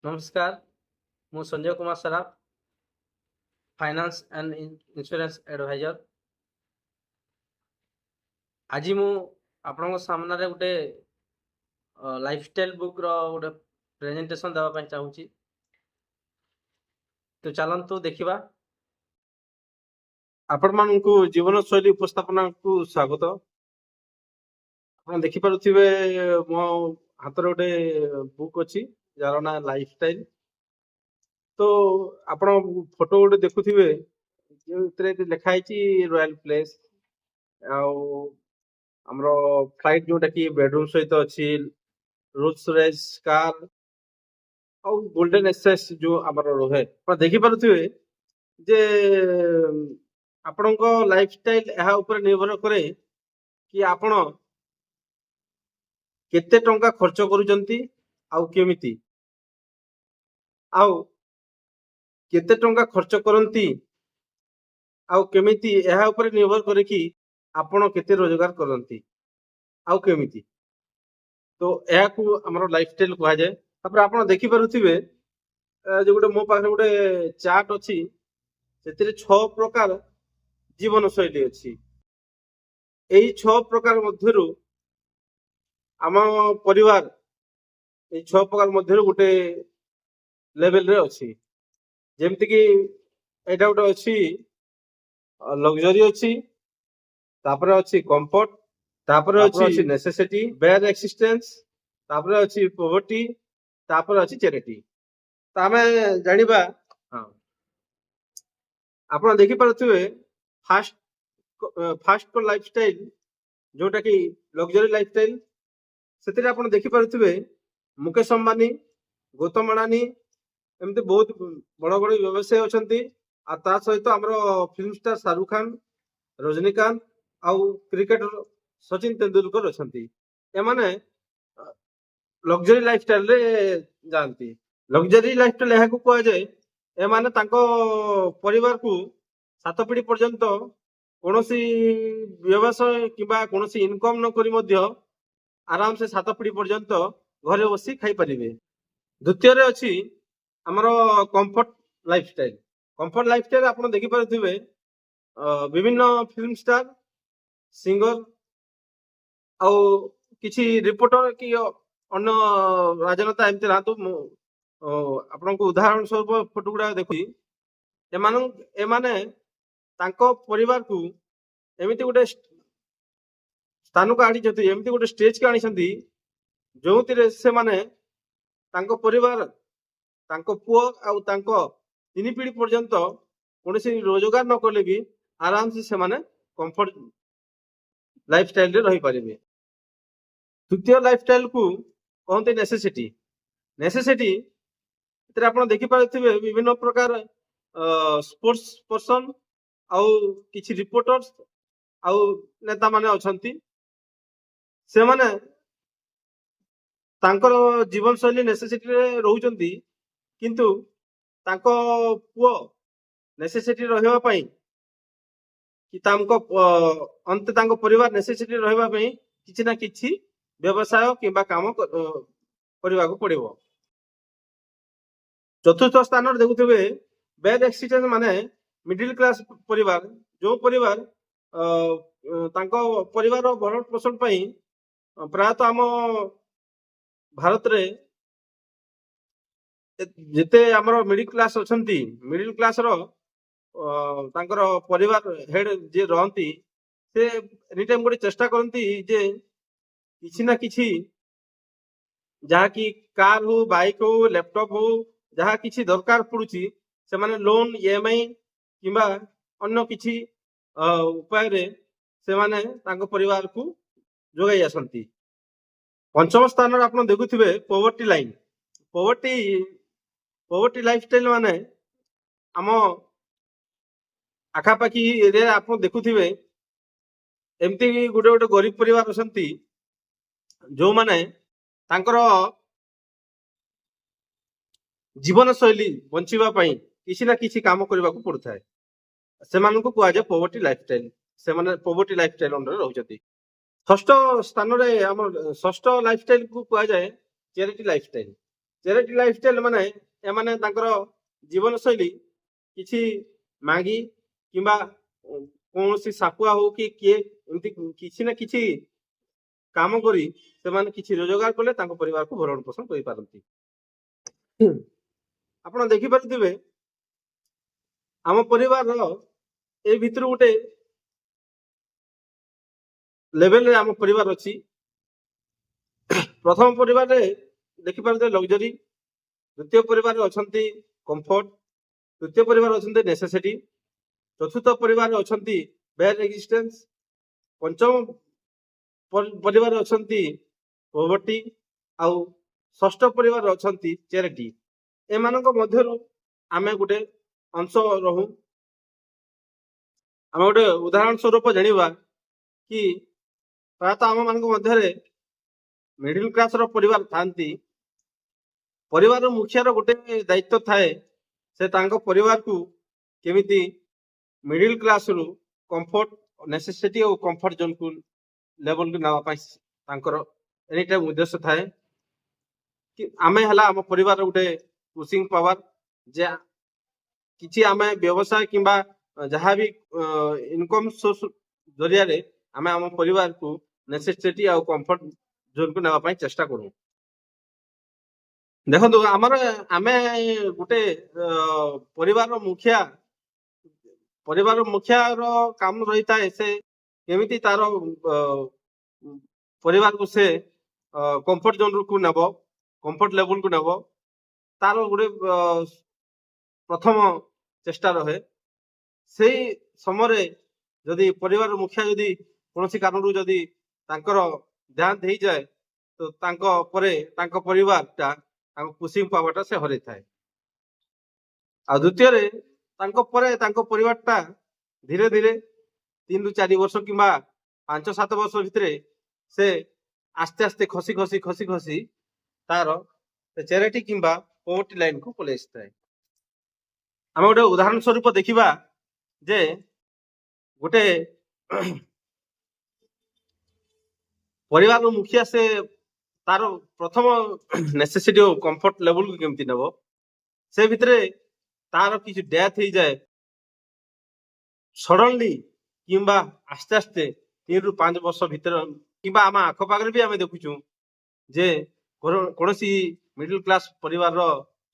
नमस्कार, ମୁଁ Sanjay Kumar Saraf, finance and insurance adviser. ଆଜି ମୁଁ ଆପଣଙ୍କ ସାମ୍ନାରେ ଗୋଟେ ଲାଇଫଷ୍ଟାଇଲ ବୁକ୍ ର ଗୋଟେ ପ୍ରେଜେଣ୍ଟେସନ ଦେବା ପାଇଁ ଚାହୁଁଛି। ତ ଚାଲନ୍ତୁ ଦେଖିବା। ଆପଣମାନଙ୍କୁ ଜୀବନଶୈଳୀ ଉପସ୍ଥାପନାକୁ ସ୍ୱାଗତ। ଆପଣ ଦେଖିପାରୁଥିବେ ମୋ ହାତରେ ଗୋଟେ ବୁକ୍ ଅଛି ଯାହାର ନାଁ ଲାଇଫଷ୍ଟାଇଲ। ତ ଆପଣ ଫଟୋ ଗୋଟେ ଦେଖୁଥିବେ ଯେଉଁଥିରେ ଲେଖା ହେଇଛି ରୟାଲ ପ୍ଲେସ୍, ଆଉ ଆମର ଫ୍ଲାଇଟ୍ ଯୋଉଟା କି ବେଡରୁମ ସହିତ ଅଛି, ରୋଲ୍ସ ରଏସ୍ କାର ଆଉ ଗୋଲ୍ଡେନ ଏକ୍ସେସ୍ ଯୋଉ ଆମର ରହେ, ଆପଣ ଦେଖିପାରୁଥିବେ ଯେ ଆପଣଙ୍କ ଲାଇଫଷ୍ଟାଇଲ ଏହା ଉପରେ ନିର୍ଭର କରେ କି ଆପଣ କେତେ ଟଙ୍କା ଖର୍ଚ୍ଚ କରୁଛନ୍ତି ଆଉ କେମିତି, ଆଉ କେତେ ଟଙ୍କା ଖର୍ଚ୍ଚ କରନ୍ତି ଆଉ କେମିତି, ଏହା ଉପରେ ନିର୍ଭର କରେ କି ଆପଣ କେତେ ରୋଜଗାର କରନ୍ତି ଆଉ କେମିତି। ତ ଏହାକୁ ଆମର ଲାଇଫଷ୍ଟାଇଲ କୁହାଯାଏ। ତାପରେ ଆପଣ ଦେଖିପାରୁଥିବେ ଯେ ଗୋଟେ ମୋ ପାଖରେ ଗୋଟେ ଚାର୍ଟ ଅଛି, ସେଥିରେ 6 ପ୍ରକାର ଜୀବନ ଶୈଳୀ ଅଛି। ଏଇ 6 ପ୍ରକାର ମଧ୍ୟରୁ ଆମ ପରିବାର ଏଇ 6 ପ୍ରକାର ମଧ୍ୟରୁ ଗୋଟେ ଲେଭେଲରେ ଅଛି। ଯେମିତିକି ଏଇଟା ଗୋଟେ ଅଛି ଲକ୍ସରୀ ଅଛି, ତାପରେ ଅଛି କମ୍ଫର୍ଟ, ତାପରେ ଅଛି ନେସେସିଟି, ବେୟାର ଏକ୍ସିଷ୍ଟେନ୍ସ, ତାପରେ ଅଛି ପଭର୍ଟି, ତାପରେ ଅଛି ଚ୍ୟାରିଟି। ତ ଆମେ ଜାଣିବା, ହଁ, ଆପଣ ଦେଖିପାରୁଥିବେ ଫାଷ୍ଟ ଲାଇଫଷ୍ଟାଇଲ ଯୋଉଟା କି ଲକ୍ସରୀ ଲାଇଫଷ୍ଟାଇଲ, ସେଥିରେ ଆପଣ ଦେଖିପାରୁଥିବେ ମୁକେଶ ଅମ୍ବାନୀ, ଗୌତମ ଅଡାନୀ, ଏମିତି ବହୁତ ବଡ ବଡ ବ୍ୟବସାୟୀ ଅଛନ୍ତି। ଆଉ ତା ସହିତ ଆମର ଫିଲ୍ମ ଷ୍ଟାର ଶାହରୁଖ ଖାନ, ରଜନୀକାନ୍ତ ଆଉ କ୍ରିକେଟର ସଚିନ ତେନ୍ଦୁଲକର ଅଛନ୍ତି। ଏମାନେ ଲକ୍ସରୀ ଲାଇଫଷ୍ଟାଇଲରେ ଯାଆନ୍ତି। ଲକ୍ସରୀ ଲାଇଫଷ୍ଟାଇଲ ଏହାକୁ କୁହାଯାଏ, ଏମାନେ ତାଙ୍କ ପରିବାରକୁ 7 ପିଢି ପର୍ଯ୍ୟନ୍ତ କୌଣସି ବ୍ୟବସାୟ କିମ୍ବା କୌଣସି ଇନକମ ନ କରି ମଧ୍ୟ ଆରାମସେ 7 ପିଢି ପର୍ଯ୍ୟନ୍ତ ଘରେ ବସି ଖାଇପାରିବେ। ଦ୍ୱିତୀୟରେ ଅଛି ଆମର କମ୍ଫର୍ଟ ଲାଇଫଷ୍ଟାଇଲ। କମ୍ଫର୍ଟ ଲାଇଫଷ୍ଟାଇଲ ଆପଣ ଦେଖିପାରୁଥିବେ ବିଭିନ୍ନ ଫିଲ୍ମ ଷ୍ଟାର, ସିଙ୍ଗର ଆଉ କିଛି ରିପୋର୍ଟର କି ଅନ୍ୟ ରାଜନେତା ଏମିତି ନାହାନ୍ତୁ, ମୁଁ ଆପଣଙ୍କୁ ଉଦାହରଣ ସ୍ୱରୂପ ଫଟୋ ଗୁଡା ଦେଖୁଛି। ଏମାନେ ତାଙ୍କ ପରିବାରକୁ ଏମିତି ଗୋଟେ ସ୍ଥାନକୁ ଆଣିଛନ୍ତି, ଏମିତି ଗୋଟେ ଷ୍ଟେଜକୁ ଆଣିଛନ୍ତି ଯୋଉଥିରେ ସେମାନେ ତାଙ୍କ ପରିବାର, ତାଙ୍କ ପୁଅ ଆଉ ତାଙ୍କ 3 ପିଢି ପର୍ଯ୍ୟନ୍ତ କୌଣସି ରୋଜଗାର ନ କଲେ ବି ଆରାମସେ ସେମାନେ କମ୍ଫର୍ଟ ଲାଇଫଷ୍ଟାଇଲରେ ରହିପାରିବେ। ତୃତୀୟ ଲାଇଫଷ୍ଟାଇଲକୁ କହନ୍ତି ନେସେସିଟି। ନେସେସିଟି ଏଥିରେ ଆପଣ ଦେଖିପାରୁଥିବେ ବିଭିନ୍ନ ପ୍ରକାର ସ୍ପୋର୍ଟସ ପର୍ସନ ଆଉ କିଛି ରିପୋର୍ଟର୍ସ ଆଉ ନେତା ମାନେ ଅଛନ୍ତି। ସେମାନେ ତାଙ୍କର ଜୀବନଶୈଳୀ ନେସେସିଟିରେ ରହୁଛନ୍ତି, କିନ୍ତୁ ତାଙ୍କ ପୁଅ ନେସେସିଟି ରହିବା ପାଇଁ କି ତାଙ୍କ ପରିବାର ନେସେସିଟି ରହିବା ପାଇଁ କିଛି ନା କିଛି ବ୍ୟବସାୟ କିମ୍ବା କାମ କରିବାକୁ ପଡିବ। ଚତୁର୍ଥ ସ୍ଥାନରେ ଦେଖୁଥିବେ ବେଡ୍ ଏକ୍ସିଷ୍ଟେନ୍ସ, ମାନେ ମିଡିଲ କ୍ଲାସ ପରିବାର, ଯୋଉ ପରିବାର ତାଙ୍କ ପରିବାର ଭରଣ ପୋଷଣ ପାଇଁ ପ୍ରାୟତଃ ଆମ ଭାରତରେ ଯେତେ ଆମର ମିଡିଲ କ୍ଲାସ ଅଛନ୍ତି, ମିଡିଲ କ୍ଲାସର ତାଙ୍କର ପରିବାର ହେଡ ଯିଏ ରହନ୍ତି, ସେ ଏନି ଟାଇମ ଗୋଟେ ଚେଷ୍ଟା କରନ୍ତି ଯେ କିଛି ନା କିଛି, ଯାହାକି କାର ହଉ, ବାଇକ ହଉ, ଲ୍ୟାପଟପ ହଉ, ଯାହା କିଛି ଦରକାର ପଡୁଛି ସେମାନେ ଲୋନ, ଇଏମଆଇ କିମ୍ବା ଅନ୍ୟ କିଛି ଉପାୟରେ ସେମାନେ ତାଙ୍କ ପରିବାରକୁ ଯୋଗାଇ ଆସନ୍ତି। ପଞ୍ଚମ ସ୍ଥାନରେ ଆପଣ ଦେଖୁଥିବେ ପଭର୍ଟି ଲାଇନ। ପଭର୍ଟି ଲାଇଫଷ୍ଟାଇଲ ମାନେ ଆମ ଆଖାପାଖି ଏରିଆରେ ଆପଣ ଦେଖୁଥିବେ ଏମିତି ଗୋଟେ ଗୋଟେ ଗରିବ ପରିବାର ଅଛନ୍ତି ଯୋଉମାନେ ତାଙ୍କର ଜୀବନ ଶୈଳୀ ବଞ୍ଚିବା ପାଇଁ କିଛି ନା କିଛି କାମ କରିବାକୁ ପଡୁଥାଏ। ସେମାନଙ୍କୁ କୁହାଯାଏ ପଭର୍ଟି ଲାଇଫଷ୍ଟାଇଲ। ସେମାନେ ପଭର୍ଟି ଲାଇଫଷ୍ଟାଇଲ ଅଣ୍ଡରରେ ରହୁଛନ୍ତି। ଷଷ୍ଠ ସ୍ଥାନରେ ଆମର ଷଷ୍ଠ ଲାଇଫଷ୍ଟାଇଲ କୁ କୁହାଯାଏ ଚ୍ୟାରିଟି ଲାଇଫଷ୍ଟାଇଲ। चैरिटी लाइफस्टाइल माने एमाने तांकर जीवन शैली किछि मागी किंबा कौनसी सापुआ हो कि किए एमती किछि ना किछि काम करी से माने किछि रोजगार कले तांको परिवार को भरण पोषण करि पारंती। आपण देखि पारथिबे आम परिवार ए भितर गुटे लेवल रे आम परिवार अछि। प्रथम परिवार रे देखि पारथे लग्जरी, द्वितीय परिवार रे अछंती कंफर्ट, तृतीय परिवार अछंती नेसेसिटी, चतुर्थ परिवार रे अछंती बेयर एक्जिस्टेंस, पंचम परिवार रे अछंती पॉवर्टी आउ षष्ठ परिवार रे अछंती चैरिटी। एमानक मध्यरु आमे गुटे अंश रहू। आमे गुटे उदाहरण स्वरूप जानिबा कि प्रायतः आम मानक मध्यरे मिडिल क्लास रो परिवार थांती। परिवार रो मुखिया रो गुटे दायित्व थाए से तांको परिवार को केमिति मिडिल क्लास रु कंफर्ट नेसेसिटी और कंफर्ट जोन को लेवल को नावा पाई तांकर एनी टाइम उद्देश्य थाए कि आमे हला हम परिवार गुटे पुशिंग पावर जे किछि आमे व्यवसाय किंबा जहां भी इनकम सोर्स जरिया रे आमे हम परिवार को नेसेसिटी और कंफर्ट जोन को नावा पाई चेष्टा करू। देखो आमर आमे गुटे परिवार मुखिया रो काम रही था से केमिति तारो परिवार को से कंफर्ट जोन को नबो, कंफर्ट लेवल को नबो, तारो गुटे प्रथम चेष्टा रहे। से समय जदि परिवार मुखिया जदि कोनोसी कारण रु जदि तांकर ध्यान देई जाए तो तांको परे तांको परिवार ता तांको पुशिंग पावरटा से हरै थाए। आ द्वितीय रे तांको परे तांको परिवार ता धीरे धीरे 3 रु 4 वर्ष किंबा 5-7 वर्ष भितरे से आस्ते आस्ते खसी खसी खसी खसी तार चैरिटी किंबा पॉवर्टी लाइन को पले आस्ताए। हम गोटे उदाहरण स्वरूप देखिबा जे गोटे परिवार रो मुखिया से तार प्रथम नेसेसिटी और कंफर्ट लेवल को केमती नबो से भितरे तार किछि डेथ ही जाए सडनली किंबा आस्ते आस्ते 3 रु 5 वर्ष भीतर किंबा आम आख पाखरे भी आमे देखुछु जे कोनोसी मिडिल क्लास परिवार रो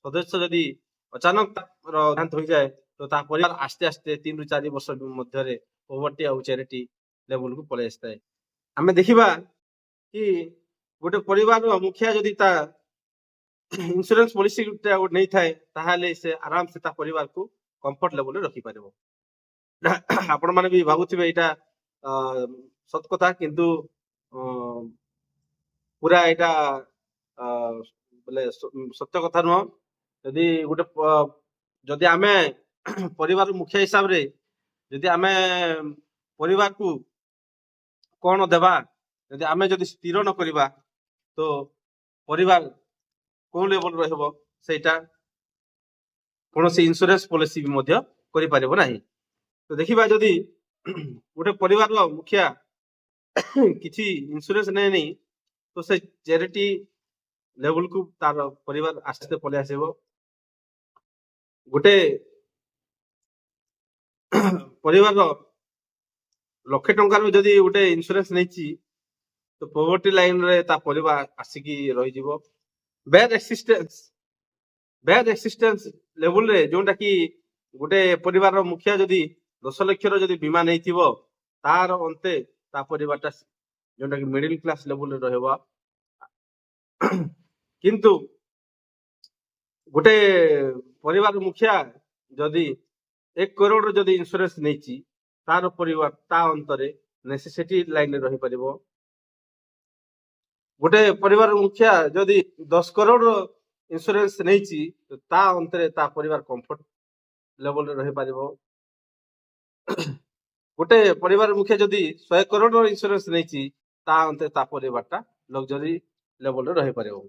सदस्य जदि अचानक देहांत हो जाए तो ता परिवार आस्ते आस्ते 3 रु 4 वर्ष मध्य रे पॉवर्टी और चैरिटी लेवल को पले आस्ताए। आमे देखिबा कि गोटे परिवार रो मुखिया जदि ता इंश्योरेंस पॉलिसी नहीं थाए ताहाले से आराम से ता परिवार को कंफर्ट लेवल रे रखि पारिबो। आपण माने भी भाबुथिबे एटा सत कथा किंतु पूरा एटा बोले सत्य कथा नुह। यदि गोटे जदि आमे परिवार मुखिया हिसाब रे जदि आमे परिवार को कोन देबा यदि आमे जदि स्थिर न करिबा तो परिवार कोन लेवल रहबो सेटा कोनोसी इंश्योरेंस पॉलिसी भी मध्य करि पारिबो नाही। तो देखिबा जदि गोटे परिवार रो मुखिया किछि इंश्योरेंस नै नै तो से चैरिटी लेवल को तार परिवार आस्ते पले आसीबो। गोटे परिवार रो लक्षे टंका रो जदि गोटे इंश्योरेंस नैछि तो पॉवर्टी लाइन रे ता परिवार आसिकी रहि जिवो। बेयर एक्सिस्टेंस लेवल रे जोंटा कि गोटे परिवार रो मुखिया जदि 10 लाख रो जदि बीमा नै थिबो तार अंते ता परिवारटा जोंटा कि मिडिल क्लास लेवल रे रहबो। किंतु गोटे परिवार मुखिया जदि 1 करोड़ जदि इंश्योरेंस नैछि तार परिवार ता अंतरे नेसेसिटी लाइन रे रहि परिबो। गोटे परिवार मुखिया जदि 10 करोड़ इंश्योरेंस नैछि तो ता अंतरे ता परिवार कंफर्ट लेवल रे रहि परिबो। गोटे परिवार मुखिया जदि 100 करोड़ इंश्योरेंस नैछि ता अंतरे ता परिवारटा लग्जरी लेवल रे रहि परिबो।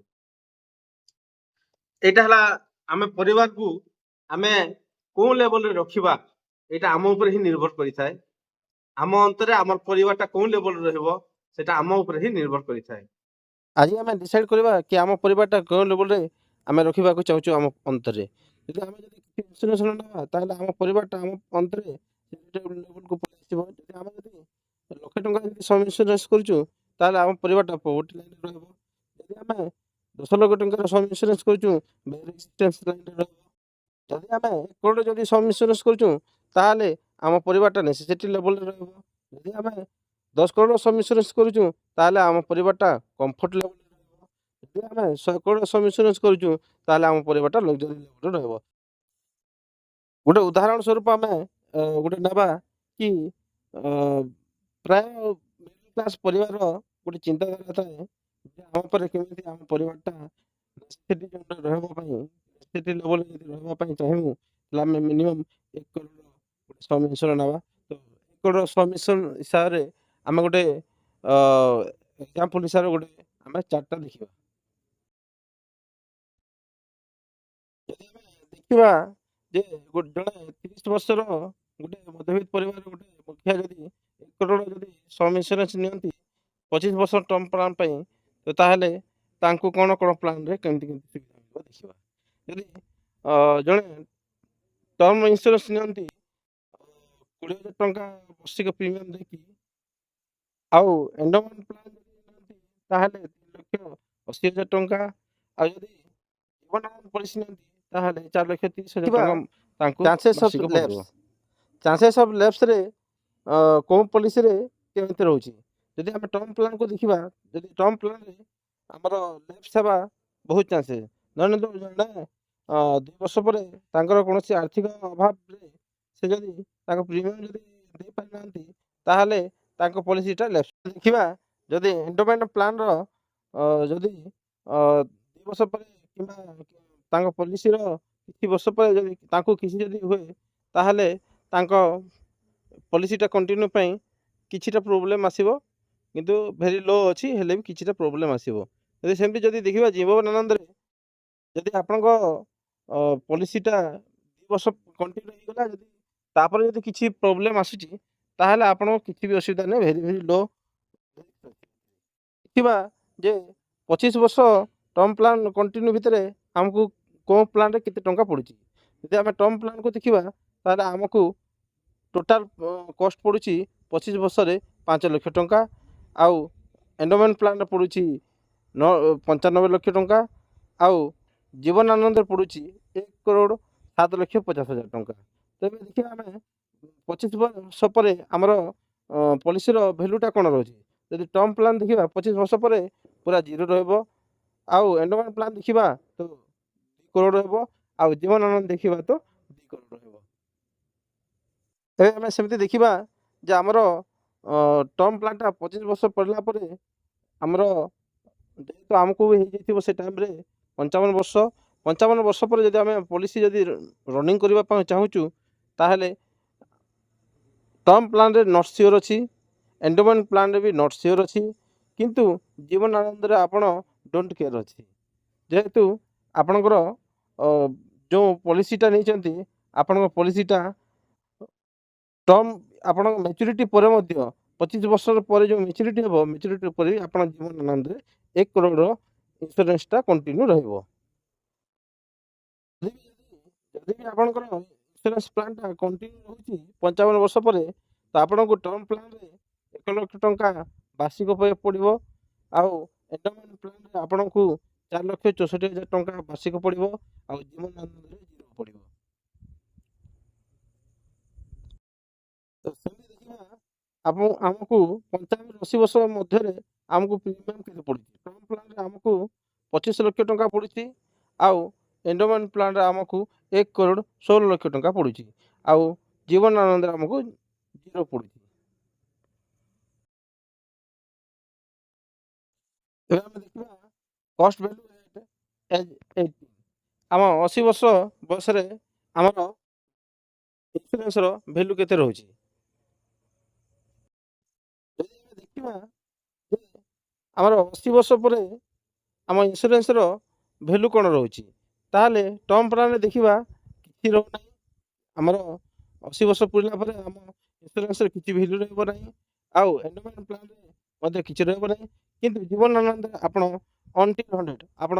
एटा हला आमे परिवार को आमे कोन लेवल रे रखिबा एटा आम ऊपर ही निर्भर करि थाए। आम अंतरे हमर परिवारटा कोन लेवल रे रहबो सेटा आम ऊपर ही निर्भर करि थाए। आज आमे डिसाइड करबा कि आम परिवारटा कोन लेवल रे ଆମେ ରଖିବାକୁ ଚାହୁଁଛୁ ଆମ ଅନ୍ତରରେ। ଯଦି ଆମେ ଯଦି କିଛି ଇନ୍ସୁରାନ୍ସ ନ ନେବା ତାହେଲେ ଆମ ପରିବାରଟା ଆମ ଅନ୍ତରରେ ଲେଭେଲକୁ ପଳେଇ ଆସିବ। ଯଦି ଆମେ ଯଦି ଲକ୍ଷେ ଟଙ୍କା ଯଦି ସମ୍ ଇନ୍ସୁରାନ୍ସ କରୁଛୁ ତାହେଲେ ଆମ ପରିବାରଟା ପୋଭର୍ଟି ଲାଇନ୍ରେ ରହିବ। ଯଦି ଆମେ 10 ଲକ୍ଷ ଟଙ୍କାର ସମ୍ ଇନ୍ସୁରାନ୍ସ କରୁଛୁ ରେଜିଷ୍ଟେନ୍ସ ଲାଇନ୍ରେ ରହିବ। ଯଦି ଆମେ 1 କରୋଡ଼ ଯଦି ସମ୍ ଇନ୍ସୁରାନ୍ସ କରୁଛୁ ତାହେଲେ ଆମ ପରିବାରଟା ନେସେସିଟି ଲେଭେଲରେ ରହିବ। ଯଦି ଆମେ 10 କରୋଡ଼ ସମ୍ ଇନ୍ସୁରାନ୍ସ କରୁଛୁ ତାହେଲେ ଆମ ପରିବାରଟା କମ୍ଫର୍ଟ ଲେଭେଲରେ ରହିବ। ଯଦି ଆମେ 100 କରୋଡ଼ ସମ୍ ଇନ୍ସୁରାନ୍ସ କରୁଛୁ ତାହେଲେ ଆମ ପରିବାରଟା ଲକ୍ସରୀ ଲେଭେଲରେ ରହିବ। ଗୋଟେ ଉଦାହରଣ ସ୍ୱରୂପ ଆମେ ଗୋଟେ ନେବା କି ପ୍ରାୟ ମିଡିଲ କ୍ଲାସ ପରିବାରର ଗୋଟେ ଚିନ୍ତାଧାରା ଥାଏ ଯେ ଆମ ଉପରେ କେମିତି ଆମ ପରିବାରଟା ନେସେସିଟି ଜୋନରେ ରହିବା ପାଇଁ ନେସେସିଟି ଲେଭେଲରେ ଯଦି ରହିବା ପାଇଁ ଚାହିଁବୁ ତାହେଲେ ଆମେ ମିନିମମ୍ 1 କରୋଡ଼ ଗୋଟେ ସମ୍ ଇନ୍ସୁରାନ୍ସ ନେବା। ତ 1 କରୋଡ଼ ସମ୍ ଇନ୍ସୁରାନ୍ସ ହିସାବରେ ଆମେ ଗୋଟେ ଏକ୍ଜାମ୍ପଲ ହିସାବରେ ଗୋଟେ ଆମେ ଚାର୍ଟଟା ଦେଖିବା। ଯଦି ଆମେ ଦେଖିବା ଯେ ଜଣେ 30 ବର୍ଷର ଗୋଟେ ମଧ୍ୟବିତ୍ତ ପରିବାରର ଗୋଟେ ମୁଖିଆ ଯଦି 1 କରୋଡ଼ ଯଦି ସମ୍ ଇନ୍ସୁରାନ୍ସ ନିଅନ୍ତି 25 ବର୍ଷ ଟର୍ମ ପ୍ଲାନ୍ ପାଇଁ, ତ ତାହେଲେ ତାଙ୍କୁ କ'ଣ ପ୍ଲାନ୍ରେ କେମିତି କେମିତି ସୁବିଧା ମିଳିବ ଦେଖିବା। ଯଦି ଜଣେ ଟର୍ମ ଇନ୍ସୁରାନ୍ସ ନିଅନ୍ତି 20,000 ଟଙ୍କା ବର୍ଷିକ ପ୍ରିମିୟମ୍ ଦେଇକି, ଆଉ ଏଣ୍ଡୋମେଣ୍ଟ ପ୍ଲାନ୍ ଯଦି ନିଅନ୍ତି ତାହେଲେ 3,80,000 ଟଙ୍କା, ଆଉ ଯଦି ଜୀବନ ପଲିସି ନିଅନ୍ତି ତାହେଲେ 4,30,000 ଟଙ୍କା ତାଙ୍କୁ ବାର୍ଷିକ ପଡ଼ିବ। ଚାନ୍ସେସ୍ ଅଫ୍ ଲେପ୍ସରେ କେଉଁ ପଲିସିରେ କେମିତି ରହୁଛି। ଯଦି ଆମେ ଟର୍ମ ପ୍ଲାନ୍କୁ ଦେଖିବା, ଯଦି ଟର୍ମ ପ୍ଲାନ୍ରେ ଆମର ଲେପ୍ସ ହେବା ବହୁତ ଚାନ୍ସେସ୍। ଧରନ୍ତୁ ଜଣେ 2 ବର୍ଷ ପରେ ତାଙ୍କର କୌଣସି ଆର୍ଥିକ ଅଭାବରେ ସେ ଯଦି ତାଙ୍କ ପ୍ରିମିୟମ୍ ଯଦି ଦେଇପାରିନାହାନ୍ତି ତାହେଲେ ତାଙ୍କ ପଲିସିଟା ଲେପ୍ସ। ଦେଖିବା ଯଦି ଏଣ୍ଡୋମେଣ୍ଟ ପ୍ଲାନ୍ର ଯଦି 2 ବର୍ଷ ପରେ କିମ୍ବା ତାଙ୍କ ପଲିସିର କିଛି ବର୍ଷ ପରେ ଯଦି ତାଙ୍କୁ କିଛି ଯଦି ହୁଏ ତାହେଲେ ତାଙ୍କ ପଲିସିଟା କଣ୍ଟିନ୍ୟୁ ପାଇଁ କିଛିଟା ପ୍ରୋବ୍ଲେମ୍ ଆସିବ, କିନ୍ତୁ ଭେରି ଲୋ ଅଛି ହେଲେ ବି କିଛିଟା ପ୍ରୋବ୍ଲେମ୍ ଆସିବ। ଯଦି ସେମିତି ଯଦି ଦେଖିବା ଜୀବନାନନ୍ଦରେ ଯଦି ଆପଣଙ୍କ ପଲିସିଟା 2 ବର୍ଷ କଣ୍ଟିନ୍ୟୁ ହେଇଗଲା, ଯଦି ତାପରେ ଯଦି କିଛି ପ୍ରୋବ୍ଲେମ୍ ଆସୁଛି ତାହେଲେ ଆପଣଙ୍କ କିଛି ବି ଅସୁବିଧା ନାହିଁ, ଭେରି ଭେରି ଲୋ। ଦେଖିବା ଯେ 25 ବର୍ଷ ଟର୍ମ ପ୍ଲାନ୍ କଣ୍ଟିନ୍ୟୁ ଭିତରେ ଆମକୁ କେଉଁ ପ୍ଲାନ୍ରେ କେତେ ଟଙ୍କା ପଡ଼ୁଛି। ଯଦି ଆମେ ଟର୍ମ ପ୍ଲାନ୍କୁ ଦେଖିବା ତାହେଲେ ଆମକୁ ଟୋଟାଲ କଷ୍ଟ ପଡ଼ୁଛି 25 ବର୍ଷରେ 5 ଲକ୍ଷ ଟଙ୍କା, ଆଉ ଏଣ୍ଡୋମେଣ୍ଟ ପ୍ଲାନ୍ରେ ପଡ଼ୁଛି 95 ଲକ୍ଷ ଟଙ୍କା, ଆଉ ଜୀବନ ଆନନ୍ଦରେ ପଡ଼ୁଛି 1 କରୋଡ଼ 7,50,000 ଟଙ୍କା। ତେବେ ଦେଖିବା ଆମେ 25 ବର୍ଷ ପରେ ଆମର ପଲିସିର ଭ୍ୟାଲୁଟା କ'ଣ ରହୁଛି। ଯଦି ଟର୍ମ ପ୍ଲାନ୍ ଦେଖିବା 25 ବର୍ଷ ପରେ ପୁରା ଜିରୋ ରହିବ, ଆଉ ଏଣ୍ଡୋମେଣ୍ଟ ପ୍ଲାନ୍ ଦେଖିବା ତ 2 କରୋଡ଼ ରହିବ, ଆଉ ଜୀବନ ଆନନ୍ଦ ଦେଖିବା ତ 2 କରୋଡ଼ ରହିବ। ଏବେ ଆମେ ସେମିତି ଦେଖିବା ଯେ ଆମର ଟର୍ମ ପ୍ଲାନ୍ଟା 25 ବର୍ଷ ପଡ଼ିଲା ପରେ ଆମର ଯେହେତୁ ଆମକୁ ହେଇଯାଇଥିବ ସେ ଟାଇମ୍ରେ 55 ବର୍ଷ ପରେ ଯଦି ଆମେ ପଲିସି ଯଦି ରନିଂ କରିବା ପାଇଁ ଚାହୁଁଛୁ ତାହେଲେ ଟର୍ମ ପ୍ଲାନ୍ରେ ନଟ୍ ସିଓର ଅଛି, ଏଣ୍ଡୋମେଣ୍ଟ ପ୍ଲାନ୍ରେ ବି ନଟ୍ ସିଓର ଅଛି, କିନ୍ତୁ ଜୀବନ ଆନନ୍ଦରେ ଆପଣ ଡୋଣ୍ଟ କେୟାର ଅଛି। ଯେହେତୁ ଆପଣଙ୍କର ଯେଉଁ ପଲିସିଟା ନେଇଛନ୍ତି ଆପଣଙ୍କ ପଲିସିଟା ଟର୍ମ ଆପଣଙ୍କ ମ୍ୟାଚୁରିଟି ପରେ ମଧ୍ୟ 25 ବର୍ଷ ପରେ ଯେଉଁ ମ୍ୟାଚୁରିଟି ହେବ ମ୍ୟାଚୁରିଟି ପରେ ବି ଆପଣ ଜୀବନ ଆନନ୍ଦରେ 1 କରୋଡ଼ର ଇନ୍ସୁରାନ୍ସଟା କଣ୍ଟିନ୍ୟୁ ରହିବ। ଯଦି ବି ଆପଣଙ୍କର ଇନ୍ସୁରାନ୍ସ ପ୍ଲାନ୍ଟା କଣ୍ଟିନ୍ୟୁ ରହୁଛି 55 ବର୍ଷ ପରେ, ତ ଆପଣଙ୍କୁ ଟର୍ମ ପ୍ଲାନ୍ରେ 1 ଲକ୍ଷ ଟଙ୍କା ବାର୍ଷିକ ପାଇବାକୁ ପଡ଼ିବ, ଆଉ ଏଣ୍ଡୋମେଣ୍ଟ ପ୍ଲାନ୍ରେ ଆପଣଙ୍କୁ 4,64,000 ଟଙ୍କା ବାର୍ଷିକ ପଡ଼ିବ, ଆଉ ଜୀବନ ଆନନ୍ଦରେ ଜିରୋ ପଡ଼ିବ। ତ ସେମିତି ଦେଖିବା ଆମକୁ 55-80 ବର୍ଷ ମଧ୍ୟରେ ଆମକୁ ପ୍ରିମିୟମ୍ କେତେ ପଡ଼ୁଛି। ଟର୍ମ ପ୍ଲାନ୍ରେ ଆମକୁ 25 ଲକ୍ଷ ଟଙ୍କା ପଡ଼ୁଛି, ଆଉ ଏଣ୍ଡୋମେଣ୍ଟ ପ୍ଲାନ୍ରେ ଆମକୁ 1 କରୋଡ଼ 16 ଲକ୍ଷ ଟଙ୍କା ପଡ଼ୁଛି, ଆଉ ଜୀବନ ଆନନ୍ଦରେ ଆମକୁ ଜିରୋ ପଡ଼ୁଛି। ଏବେ ଆମେ ଦେଖିବା କଷ୍ଟ ଭ୍ୟାଲୁ ଏଜ୍ 18। ଆମ 80 ବର୍ଷ ବୟସରେ ଆମର ଇନ୍ସୁରାନ୍ସର ଭ୍ୟାଲୁ କେତେ ରହୁଛି। ଯଦି ଆମେ ଦେଖିବା ଯେ ଆମର 80 ବର୍ଷ ପରେ ଆମ ଇନ୍ସୁରାନ୍ସର ଭ୍ୟାଲୁ କ'ଣ ରହୁଛି, ତାହେଲେ ଟର୍ମ ପ୍ଲାନ୍ରେ ଦେଖିବା କିଛି ରହୁନାହିଁ। ଆମର 80 ବର୍ଷ ପୁରିଲା ପରେ ଆମ ଇନ୍ସୁରାନ୍ସରେ କିଛି ଭ୍ୟାଲୁ ରହିବ ନାହିଁ, ଆଉ ଏଣ୍ଡୋମେଣ୍ଟ ପ୍ଲାନ୍ରେ ମଧ୍ୟ କିଛି ରହିବ ନାହିଁ, କିନ୍ତୁ ଜୀବନ ଆନନ୍ଦରେ ଆପଣ ଅନଟିଲ୍ 100 ଆପଣ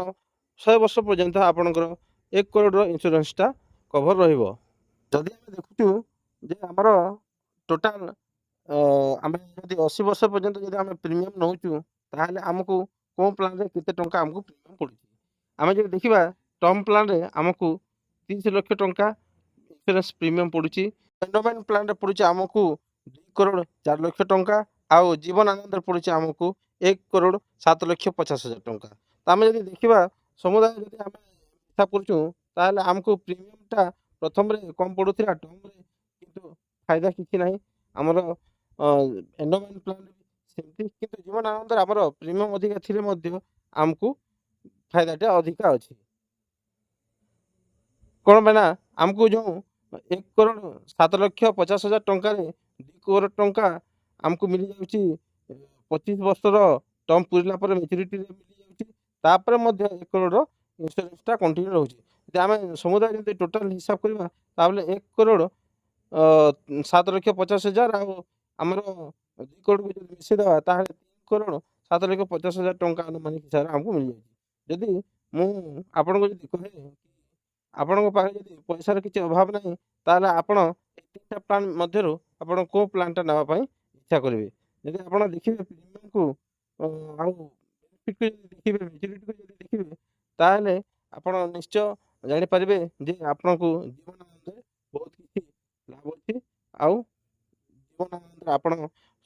100 ବର୍ଷ ପର୍ଯ୍ୟନ୍ତ ଆପଣଙ୍କର 1 କରୋଡ଼ର ଇନ୍ସୁରାନ୍ସଟା କଭର ରହିବ। ଯଦି ଆମେ ଦେଖୁଛୁ ଯେ ଆମର ଟୋଟାଲ ଆମେ ଯଦି 80 ବର୍ଷ ପର୍ଯ୍ୟନ୍ତ ଯଦି ଆମେ ପ୍ରିମିୟମ ନେଉଛୁ ତାହେଲେ ଆମକୁ କେଉଁ ପ୍ଲାନରେ କେତେ ଟଙ୍କା ଆମକୁ ପ୍ରିମିୟମ ପଡ଼ୁଛି। ଆମେ ଯଦି ଦେଖିବା ଟର୍ମ ପ୍ଲାନରେ ଆମକୁ 30 ଲକ୍ଷ ଟଙ୍କା ଇନ୍ସୁରାନ୍ସ ପ୍ରିମିୟମ ପଡ଼ୁଛି। ଏଣ୍ଡୋମେଣ୍ଟ ପ୍ଲାନରେ ପଡ଼ୁଛି ଆମକୁ 2 କରୋଡ଼ 4 ଲକ୍ଷ ଟଙ୍କା, ଆଉ ଜୀବନ ଆନନ୍ଦରେ ପଡ଼ୁଛି ଆମକୁ 1 କରୋଡ଼ 7 ଲକ୍ଷ 50 ହଜାର ଟଙ୍କା। ତ ଆମେ ଯଦି ଦେଖିବା ସମୁଦାୟ ଯଦି ଆମେ ହିସାବ କରୁଛୁ ତାହେଲେ ଆମକୁ ପ୍ରିମିୟମଟା ପ୍ରଥମରେ କମ୍ ପଡ଼ୁଥିଲା ଟର୍ମରେ, କିନ୍ତୁ ଫାଇଦା କିଛି ନାହିଁ। ଆମର ଏଣ୍ଡୋମେଣ୍ଟ ପ୍ଲାନରେ ସେମିତି, କିନ୍ତୁ ଜୀବନ ଆନନ୍ଦରେ ଆମର ପ୍ରିମିୟମ ଅଧିକା ଥିଲେ ମଧ୍ୟ ଆମକୁ ଫାଇଦାଟା ଅଧିକା ଅଛି। କ'ଣ ପାଇଁ ନା ଆମକୁ ଯେଉଁ 1 କରୋଡ଼ 7 ଲକ୍ଷ 50 ହଜାର ଟଙ୍କାରେ 2 କରୋଡ଼ ଟଙ୍କା ଆମକୁ ମିଳିଯାଉଛି 25 ବର୍ଷର ଟର୍ମ ପୁରିଲା ପରେ ମ୍ୟାଚୁରିଟିରେ ମିଳିଯାଉଛି। ତାପରେ ମଧ୍ୟ 1 କରୋଡ଼ର ଇନ୍ସୁରାନ୍ସଟା କଣ୍ଟିନ୍ୟୁ ରହୁଛି। ଯଦି ଆମେ ସମୁଦାୟ ଯଦି ଟୋଟାଲ ହିସାବ କରିବା ତାହେଲେ 1 କରୋଡ଼ 7 ଲକ୍ଷ 50 ହଜାର ଆଉ ଆମର 2 କରୋଡ଼କୁ ଯଦି ମିଶାଇଦେବା ତାହେଲେ 3 କରୋଡ଼ 7 ଲକ୍ଷ 50 ହଜାର ଟଙ୍କା ଆନୁମାନିକ ହିସାବରେ ଆମକୁ ମିଳିଯାଉଛି। ଯଦି ମୁଁ ଆପଣଙ୍କୁ ଯଦି କହେ ଆପଣଙ୍କ ପାଖରେ ଯଦି ପଇସାର କିଛି ଅଭାବ ନାହିଁ ତାହେଲେ ଆପଣ ଏ 3ଟା ପ୍ଲାନ୍ ମଧ୍ୟରୁ ଆପଣ କେଉଁ ପ୍ଲାନ୍ଟା ନେବା ପାଇଁ ଇଚ୍ଛା କରିବେ। ଯଦି ଆପଣ ଦେଖିବେ ପ୍ରିମିୟମକୁ ଆଉ ବେନିଫିଟକୁ ଯଦି ଦେଖିବେ, ମ୍ୟାଚୁରିଟିକୁ ଯଦି ଦେଖିବେ, ତାହେଲେ ଆପଣ ନିଶ୍ଚୟ ଜାଣିପାରିବେ ଯେ ଆପଣଙ୍କୁ ଜୀବନ ଆନନ୍ଦରେ ବହୁତ କିଛି ଲାଭ ଅଛି, ଆଉ ଜୀବନ ଆନନ୍ଦରେ ଆପଣ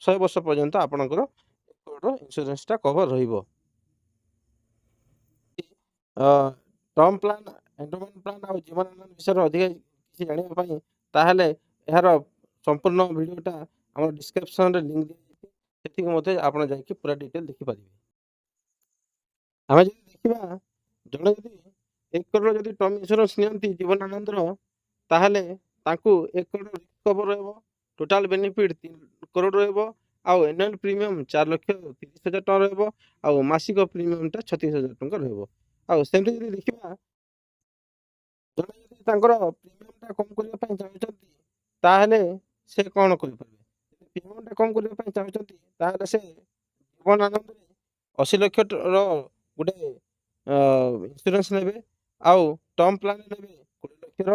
100 ବର୍ଷ ପର୍ଯ୍ୟନ୍ତ ଆପଣଙ୍କର 1 କରୋଡ଼ର ଇନ୍ସୁରାନ୍ସଟା କଭର ରହିବ। ଟର୍ମ ପ୍ଲାନ୍, ଏଣ୍ଡୋମେଣ୍ଟ ପ୍ଲାନ୍ ଆଉ ଜୀବନ ଆନନ୍ଦ ବିଷୟରେ ଅଧିକା କିଛି ଜାଣିବା ପାଇଁ ତାହେଲେ ଏହାର ସମ୍ପୂର୍ଣ୍ଣ ଭିଡ଼ିଓଟା ଆମର ଡିସ୍କ୍ରିପ୍ସନରେ ଲିଙ୍କ ଦିଆଯାଇଛି, ସେଠିକି ମଧ୍ୟ ଆପଣ ଯାଇକି ପୁରା ଡିଟେଲ ଦେଖିପାରିବେ। ଆମେ ଯଦି ଦେଖିବା ଜଣେ ଯଦି 1 କରୋଡ଼ ଯଦି ଟର୍ମ ଇନ୍ସୁରାନ୍ସ ନିଅନ୍ତି ଜୀବନ ଆନନ୍ଦର, ତାହେଲେ ତାଙ୍କୁ 1 କରୋଡ଼ ରିସ୍କ କଭର ରହିବ, ଟୋଟାଲ ବେନିଫିଟ୍ 3 କରୋଡ଼ ରହିବ, ଆଉ ଆନୁଆଲ ପ୍ରିମିୟମ 4 ଲକ୍ଷ 30 ହଜାର ଟଙ୍କା ରହିବ, ଆଉ ମାସିକ ପ୍ରିମିୟମଟା 36 ହଜାର ଟଙ୍କା ରହିବ। ଆଉ ସେମିତି ଯଦି ଦେଖିବା ଜଣେ ଯଦି ତାଙ୍କର ପ୍ରିମିୟମଟା କମ୍ କରିବା ପାଇଁ ଚାହୁଁଛନ୍ତି ତାହେଲେ ସେ କ'ଣ କରିପାରିବେ। ଯଦି ପ୍ରିମିୟମଟା କମ୍ କରିବା ପାଇଁ ଚାହୁଁଛନ୍ତି ତାହେଲେ ସେ ଜୀବନ ଆନନ୍ଦରେ 80 ଲକ୍ଷର ଗୋଟେ ଇନ୍ସୁରାନ୍ସ ନେବେ, ଆଉ ଟର୍ମ ପ୍ଲାନ୍ ନେବେ 20 ଲକ୍ଷର,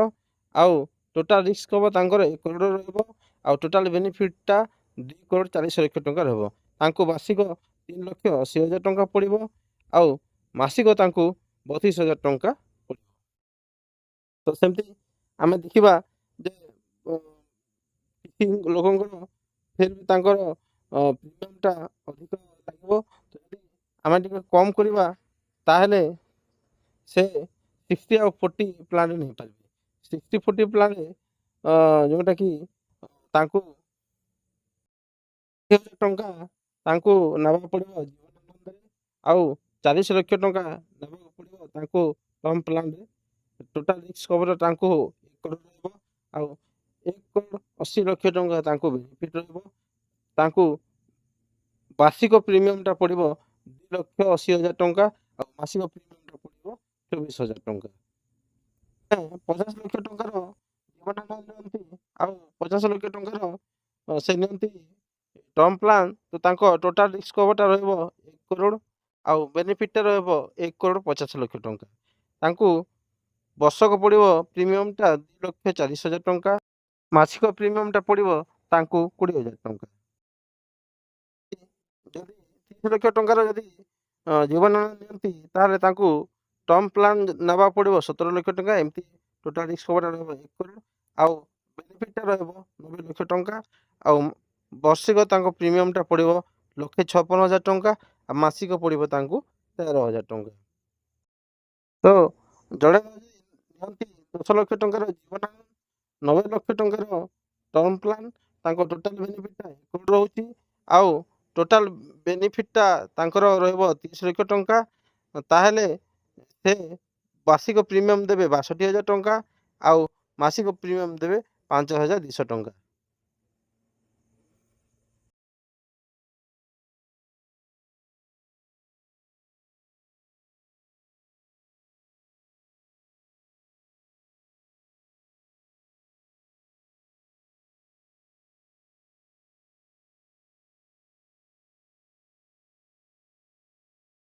ଆଉ ଟୋଟାଲ ରିସ୍କ କଭର ତାଙ୍କର 1 କରୋଡ଼ ରହିବ, ଆଉ ଟୋଟାଲ ବେନିଫିଟଟା 2 କରୋଡ଼ 40 ଲକ୍ଷ ଟଙ୍କା ରହିବ। ତାଙ୍କୁ ମାସିକ 3 ଲକ୍ଷ 80 ହଜାର ଟଙ୍କା ପଡ଼ିବ, ଆଉ ମାସିକ ତାଙ୍କୁ 32 ହଜାର ଟଙ୍କା ପଡ଼ିବ। ତ ସେମିତି ଆମେ ଦେଖିବା ଯେ କିଛି ଲୋକଙ୍କର ଫେର ବି ତାଙ୍କର ପ୍ରିମିୟମଟା ଅଧିକ ଲାଗିବ। ତ ଯଦି ଆମେ ଟିକେ କମ୍ କରିବା ତାହେଲେ ସେ 60 ଆଉ 40 ପ୍ଲାନରେ ନେଇପାରିବେ। 60-40 ପ୍ଲାନରେ ଯେଉଁଟାକି ତାଙ୍କୁ 30 ହଜାର ଟଙ୍କା ତାଙ୍କୁ ନେବାକୁ ପଡ଼ିବ ଜୀବନ ଆନନ୍ଦରେ, ଆଉ 40 ଲକ୍ଷ ଟଙ୍କା ନେବାକୁ ପଡ଼ିବ ତାଙ୍କୁ ଟର୍ମ ପ୍ଲାନରେ। ଟୋଟାଲ ରିସ୍କ କଭର ତାଙ୍କୁ 1 କରୋଡ଼ ରହିବ, ଆଉ 1 କରୋଡ଼ 80 ଲକ୍ଷ ଟଙ୍କା ତାଙ୍କୁ ବେନିଫିଟ ରହିବ। ତାଙ୍କୁ ବାର୍ଷିକ ପ୍ରିମିୟମଟା ପଡ଼ିବ 2 ଲକ୍ଷ 80 ହଜାର ଟଙ୍କା, ଆଉ ମାସିକ ପ୍ରିମିୟମଟା ପଡ଼ିବ 24 ହଜାର ଟଙ୍କା। 50 ଲକ୍ଷ ଟଙ୍କାର ଜୀବନ ଆନନ୍ଦ ନିଅନ୍ତି, ଆଉ 50 ଲକ୍ଷ ଟଙ୍କାର ସେ ନିଅନ୍ତି ଟର୍ମ ପ୍ଲାନ୍, ତ ତାଙ୍କ ଟୋଟାଲ ରିସ୍କ କଭରଟା ରହିବ 1 କରୋଡ଼, ଆଉ ବେନିଫିଟଟା ରହିବ 1 କରୋଡ଼ 50 ଲକ୍ଷ ଟଙ୍କା। ତାଙ୍କୁ ବର୍ଷକ ପଡ଼ିବ ପ୍ରିମିୟମଟା 2 ଲକ୍ଷ 40 ହଜାର ଟଙ୍କା, ମାସିକ ପ୍ରିମିୟମଟା ପଡ଼ିବ ତାଙ୍କୁ 20 ହଜାର ଟଙ୍କା। ଯଦି 30 ଲକ୍ଷ ଟଙ୍କାର ଯଦି ଜୀବନ ନିଅନ୍ତି ତାହେଲେ ତାଙ୍କୁ ଟର୍ମ ପ୍ଲାନ୍ ନେବାକୁ ପଡ଼ିବ 17 ଲକ୍ଷ ଟଙ୍କା। ଏମିତି ଟୋଟାଲ ରିସ୍କ କଭରଟା ରହିବ 1 କରୋଡ଼, ଆଉ ବେନିଫିଟଟା ରହିବ 90 ଲକ୍ଷ ଟଙ୍କା, ଆଉ ବର୍ଷିକ ତାଙ୍କ ପ୍ରିମିୟମଟା ପଡ଼ିବ 1,56,000 ଟଙ୍କା, ଆଉ ମାସିକ ପଡ଼ିବ ତାଙ୍କୁ 13,000 ଟଙ୍କା। ତ ଜଣେ ନିଅନ୍ତି 10 ଲକ୍ଷ ଟଙ୍କାର ଜୀବନ ଆନନ୍ଦ, 90 ଲକ୍ଷ ଟଙ୍କାର ଟର୍ମ ପ୍ଲାନ୍, ତାଙ୍କ ଟୋଟାଲ ବେନିଫିଟଟା 1 କରୋଡ଼ ରହୁଛି, ଆଉ ଟୋଟାଲ ବେନିଫିଟଟା ତାଙ୍କର ରହିବ 30 ଲକ୍ଷ ଟଙ୍କା। ତାହେଲେ ସେ ବାର୍ଷିକ ପ୍ରିମିୟମ ଦେବେ 62 ହଜାର ଟଙ୍କା, ଆଉ ମାସିକ ପ୍ରିମିୟମ ଦେବେ 5,200 ଟଙ୍କା।